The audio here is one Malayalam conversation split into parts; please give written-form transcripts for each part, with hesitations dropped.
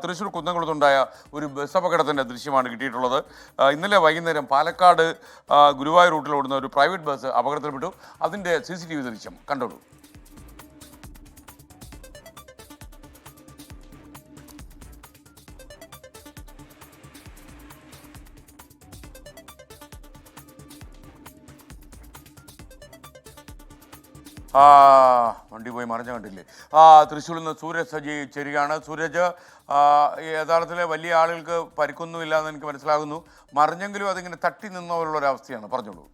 തൃശ്ശൂർ കുന്നംകുളത്തുണ്ടായ ഒരു ബസ് അപകടത്തിൻ്റെ ദൃശ്യമാണ് കിട്ടിയിട്ടുള്ളത്. ഇന്നലെ വൈകുന്നേരം പാലക്കാട് ഗുരുവായൂർ റൂട്ടിൽ ഓടുന്ന ഒരു പ്രൈവറ്റ് ബസ് അപകടത്തിൽപ്പെട്ടു. അതിൻ്റെ CCTV ദൃശ്യം കണ്ടോളൂ. വണ്ടി പോയി മറിഞ്ഞ കണ്ടില്ലേ. തൃശ്ശൂരിൽ നിന്ന് സൂരജ് സജി ചേരുകയാണ്. സൂരജ്, യഥാർത്ഥത്തിൽ വലിയ ആളുകൾക്ക് പരിക്കൊന്നുമില്ല എന്ന് എനിക്ക് മനസ്സിലാകുന്നു. മറിഞ്ഞെങ്കിലും അതിങ്ങനെ തട്ടി നിന്നവരുള്ളൊരവസ്ഥയാണ്. പറഞ്ഞോളൂ.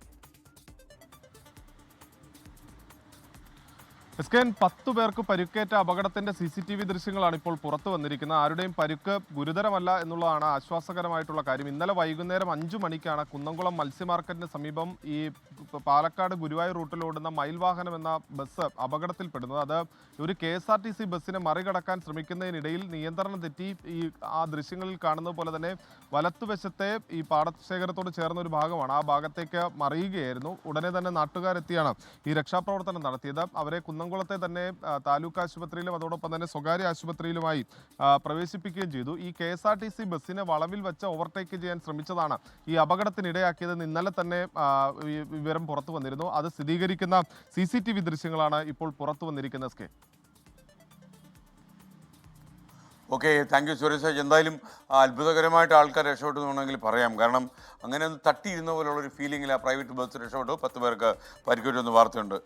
എസ്കേൻ, 10 പേർക്ക് പരിക്കേറ്റ അപകടത്തിന്റെ CCTV ദൃശ്യങ്ങളാണ് ഇപ്പോൾ പുറത്തു വന്നിരിക്കുന്നത്. ആരുടെയും പരിക്ക് ഗുരുതരമല്ല എന്നുള്ളതാണ് ആശ്വാസകരമായിട്ടുള്ള കാര്യം. ഇന്നലെ വൈകുന്നേരം 5 മണിക്കാണ് കുന്നംകുളം മത്സ്യ മാർക്കറ്റിന് സമീപം ഈ പാലക്കാട് ഗുരുവായൂർ റൂട്ടിലോടുന്ന മയിൽവാഹനം എന്ന ബസ് അപകടത്തിൽപ്പെടുന്നത്. അത് ഒരു KSRTC ബസ്സിനെ മറികടക്കാൻ ശ്രമിക്കുന്നതിനിടയിൽ നിയന്ത്രണം തെറ്റി ആ ദൃശ്യങ്ങളിൽ കാണുന്നത് പോലെ തന്നെ വലത്തുവശത്തെ ഈ പാടശേഖരത്തോട് ചേർന്ന ഒരു ഭാഗമാണ്. ആ ഭാഗത്തേക്ക് മറിയുകയായിരുന്നു. ഉടനെ തന്നെ നാട്ടുകാരെത്തിയാണ് ഈ രക്ഷാപ്രവർത്തനം നടത്തിയത്. അവരെ കുന്നംകുളത്തെ തന്നെ താലൂക്ക് ആശുപത്രിയിലും അതോടൊപ്പം തന്നെ സ്വകാര്യ ആശുപത്രിയിലുമായി പ്രവേശിപ്പിക്കുകയും ചെയ്തു. ഈ KSRTC ബസ്സിനെ വളവിൽ വെച്ച് ഓവർടേക്ക് ചെയ്യാൻ ശ്രമിച്ചതാണ് ഈ അപകടത്തിനിടയാക്കിയതെന്ന് ഇന്നലെ തന്നെ വിവരം പുറത്തു വന്നിരുന്നു. അത് സ്ഥിരീകരിക്കുന്ന CCTV ദൃശ്യങ്ങളാണ് ഇപ്പോൾ പുറത്തു വന്നിരിക്കുന്നത്. സ്കേ, ഓക്കെ, താങ്ക് യു സുരേഷ്. എന്തായാലും അത്ഭുതകരമായിട്ട് ആൾക്കാർ രക്ഷപ്പെട്ടു എന്നുണ്ടെങ്കിൽ പറയാം. കാരണം അങ്ങനെ ഒന്ന് തട്ടിയിരുന്ന പോലുള്ളൊരു ഫീലിംഗിൽ ആ പ്രൈവറ്റ് ബസ് രക്ഷപ്പെട്ടു. 10 പേർക്ക് പരിക്കേറ്റെന്ന് വാർത്തയുണ്ട്.